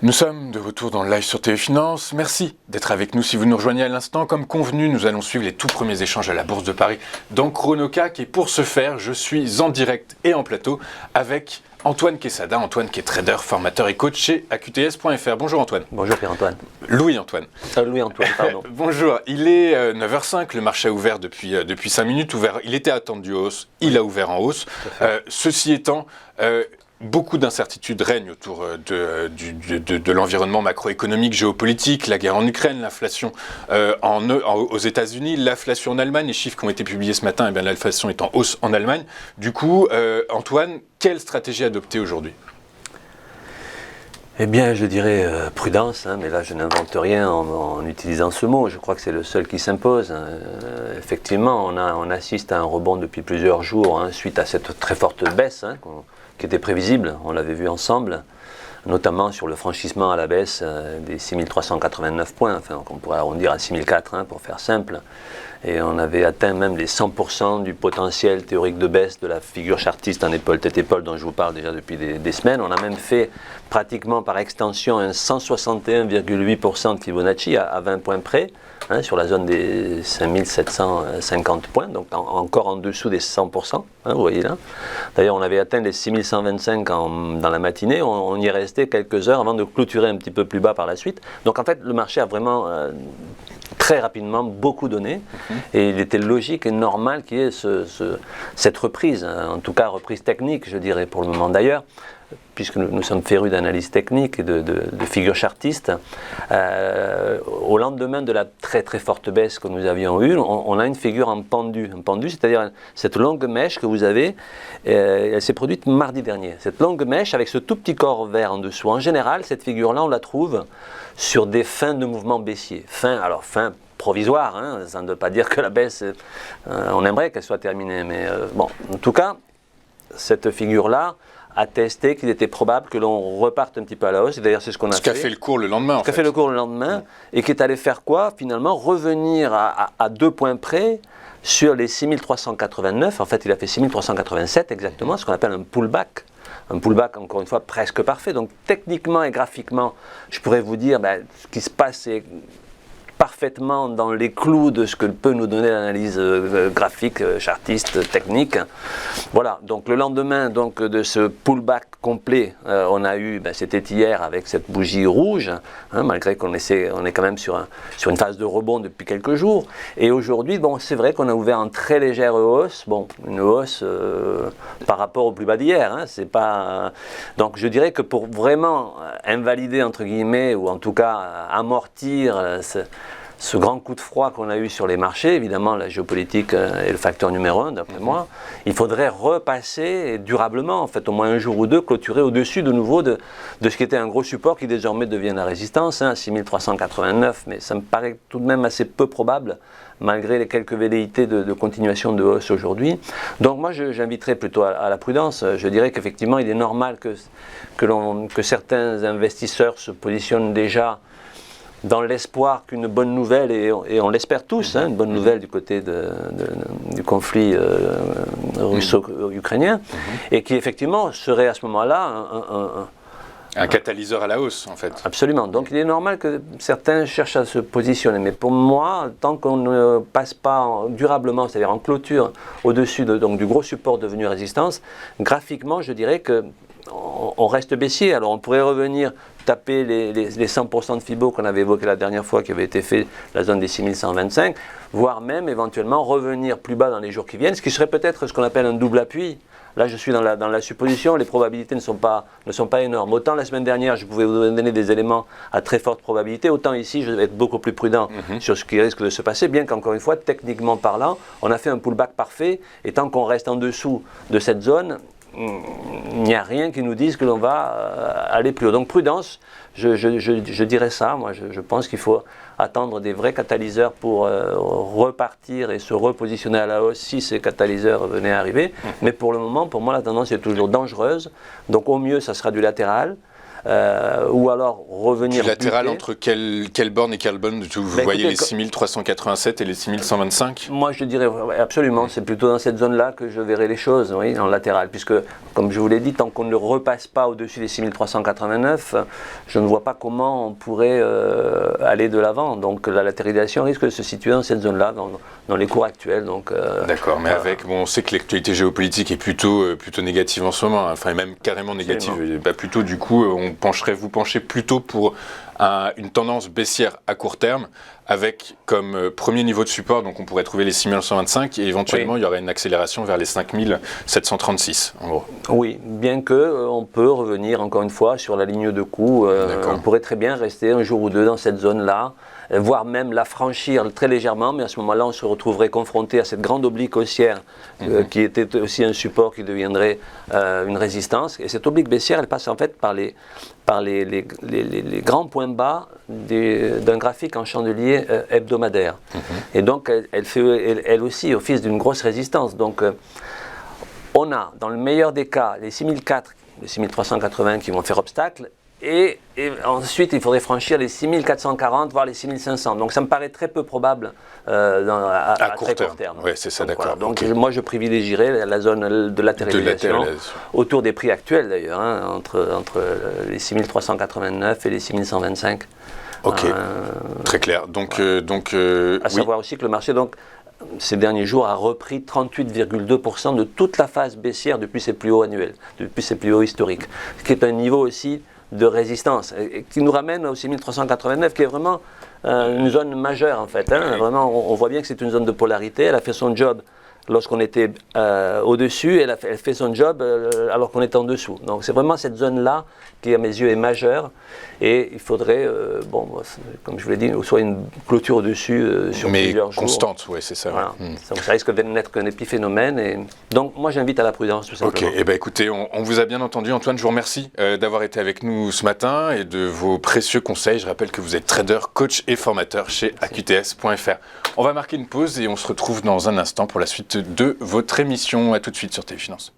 Nous sommes de retour dans le live sur TV Finance. Merci d'être avec nous. Si vous nous rejoignez à l'instant, comme convenu, nous allons suivre les tout premiers échanges à la Bourse de Paris dans Chronocac. Et pour ce faire, je suis en direct et en plateau avec Antoine Quesada. Antoine qui est trader, formateur et coach chez AQTS.fr. Bonjour Antoine. Bonjour Pierre-Antoine. Louis-Antoine. Louis-Antoine, pardon. Bonjour. Il est 9h05, le marché a ouvert depuis 5 minutes. Il était attendu hausse, il a ouvert en hausse. Ceci étant... beaucoup d'incertitudes règnent autour de l'environnement macroéconomique, géopolitique, la guerre en Ukraine, l'inflation aux États-Unis, l'inflation en Allemagne. Les chiffres qui ont été publiés ce matin, l'inflation est en hausse en Allemagne. Du coup, Antoine, quelle stratégie adopter aujourd'hui ? Eh bien, je dirais prudence, mais là je n'invente rien en utilisant ce mot. Je crois que c'est le seul qui s'impose. Effectivement, on assiste à un rebond depuis plusieurs jours suite à cette très forte baisse qui était prévisible, on l'avait vu ensemble, notamment sur le franchissement à la baisse des 6389 points, enfin on pourrait arrondir à 6004 pour faire simple, et on avait atteint même les 100% du potentiel théorique de baisse de la figure chartiste en épaule-tête-épaule dont je vous parle déjà depuis des semaines. On a même fait pratiquement par extension un 161,8% de Fibonacci à 20 points près, sur la zone des 5750 points, donc encore en dessous des 100%, vous voyez là. D'ailleurs, on avait atteint les 6125 dans la matinée, on y est resté quelques heures avant de clôturer un petit peu plus bas par la suite. Donc en fait, le marché a vraiment très rapidement beaucoup donné, et il était logique et normal qu'il y ait cette reprise, en tout cas reprise technique, je dirais pour le moment d'ailleurs, puisque nous sommes férus d'analyse technique et de figures chartistes. Au lendemain de la très très forte baisse que nous avions eue, on a une figure en pendu. Un pendu, c'est-à-dire cette longue mèche que vous avez, elle s'est produite mardi dernier. Cette longue mèche avec ce tout petit corps vert en dessous. En général, cette figure-là, on la trouve sur des fins de mouvement baissier. Fin provisoire, ça ne veut pas dire que la baisse, on aimerait qu'elle soit terminée. Mais bon, en tout cas, cette figure-là a testé qu'il était probable que l'on reparte un petit peu à la hausse. Et d'ailleurs, c'est ce qu'on a fait. Ce qui a fait le cours le lendemain, en fait. Ce qui a fait le cours le lendemain, et qui est allé faire quoi, finalement? Revenir à 2 points près sur les 6389. En fait, il a fait 6387 exactement, ce qu'on appelle un pullback. Un pullback, encore une fois, presque parfait. Donc, techniquement et graphiquement, je pourrais vous dire, ce qui se passe, c'est parfaitement dans les clous de ce que peut nous donner l'analyse graphique, chartiste, technique. Voilà, donc le lendemain de ce pullback complet, on a eu, c'était hier avec cette bougie rouge, malgré on est quand même sur une phase de rebond depuis quelques jours. Et aujourd'hui, c'est vrai qu'on a ouvert en très légère hausse, une hausse par rapport au plus bas d'hier. C'est pas. Donc je dirais que pour vraiment invalider, entre guillemets, ou en tout cas amortir ce grand coup de froid qu'on a eu sur les marchés, évidemment la géopolitique est le facteur numéro 1 d'après moi, il faudrait repasser durablement, en fait au moins un jour ou deux, clôturer au-dessus de nouveau de ce qui était un gros support qui désormais devient la résistance, 6389, mais ça me paraît tout de même assez peu probable, malgré les quelques velléités de continuation de hausse aujourd'hui. Donc moi j'inviterais plutôt à la prudence. Je dirais qu'effectivement il est normal que certains investisseurs se positionnent déjà dans l'espoir qu'une bonne nouvelle, et on l'espère tous, une bonne nouvelle du côté du conflit russo-ukrainien, et qui effectivement serait à ce moment-là un catalyseur à la hausse, en fait. Absolument. Donc il est normal que certains cherchent à se positionner. Mais pour moi, tant qu'on ne passe pas durablement, c'est-à-dire en clôture, au-dessus du gros support devenu résistance, graphiquement, je dirais qu'on reste baissier. Alors on pourrait revenir taper les 100% de Fibo qu'on avait évoqué la dernière fois, qui avait été fait la zone des 6125, voire même éventuellement revenir plus bas dans les jours qui viennent, ce qui serait peut-être ce qu'on appelle un double appui. Là, je suis dans la supposition, les probabilités ne sont pas énormes. Autant la semaine dernière, je pouvais vous donner des éléments à très forte probabilité, autant ici, je vais être beaucoup plus prudent sur ce qui risque de se passer, bien qu'encore une fois, techniquement parlant, on a fait un pullback parfait, et tant qu'on reste en dessous de cette zone, il n'y a rien qui nous dise que l'on va aller plus haut. Donc prudence, je dirais ça. Moi, je pense qu'il faut attendre des vrais catalyseurs pour repartir et se repositionner à la hausse si ces catalyseurs venaient à arriver. Mais pour le moment, pour moi, la tendance est toujours dangereuse. Donc au mieux, ça sera du latéral. ou alors revenir. Du latéral buter. entre quelle borne et quelle borne vous voyez les 6387 et les 6125? Moi, je dirais absolument, c'est plutôt dans cette zone-là que je verrai les choses, oui, en latéral, puisque, comme je vous l'ai dit, tant qu'on ne repasse pas au-dessus des 6389, je ne vois pas comment on pourrait aller de l'avant. Donc la latéralisation risque de se situer dans cette zone-là, dans les cours actuels. D'accord, mais on sait que l'actualité géopolitique est plutôt négative en ce moment, enfin même carrément négative. Plutôt du coup, vous penchez plutôt pour une tendance baissière à court terme, avec comme premier niveau de support, donc on pourrait trouver les 6125 et éventuellement il y aurait une accélération vers les 5736 en gros. Oui, bien que on peut revenir encore une fois sur la ligne de coup, on pourrait très bien rester un jour ou deux dans cette zone-là, voire même la franchir très légèrement, mais à ce moment-là on se retrouverait confronté à cette grande oblique haussière qui était aussi un support qui deviendrait une résistance. Et cette oblique baissière, elle passe en fait par les grands points bas d'un graphique en chandelier hebdomadaire. Et donc elle fait elle aussi office d'une grosse résistance. Donc on a dans le meilleur des cas les 6004, les 6380 qui vont faire obstacle, et ensuite il faudrait franchir les 6440 voire les 6500. Donc ça me paraît très peu probable à très court terme. Oui, c'est ça, d'accord. Donc moi je privilégierais la zone de latéralisation autour des prix actuels d'ailleurs, entre les 6389 et les 6125. Ok, très clair. Donc, à savoir aussi que le marché, ces derniers jours, a repris 38,2% de toute la phase baissière depuis ses plus hauts annuels, depuis ses plus hauts historiques, ce qui est un niveau aussi de résistance, et qui nous ramène au 6389, qui est vraiment une zone majeure en fait. Vraiment, on voit bien que c'est une zone de polarité. Elle a fait son job lorsqu'on était au-dessus, elle fait son job alors qu'on était en dessous. Donc c'est vraiment cette zone-là qui, à mes yeux, est majeure. Et il faudrait, comme je vous l'ai dit, soit une clôture au-dessus sur plusieurs jours. Mais constante, oui, c'est ça. Voilà. Ça risque de n'être qu'un épiphénomène. Et donc moi, j'invite à la prudence, tout simplement. Ok, écoutez, on vous a bien entendu. Antoine, je vous remercie d'avoir été avec nous ce matin et de vos précieux conseils. Je rappelle que vous êtes trader, coach et formateur chez AQTS.fr. On va marquer une pause et on se retrouve dans un instant pour la suite de votre émission. À tout de suite sur TV Finance.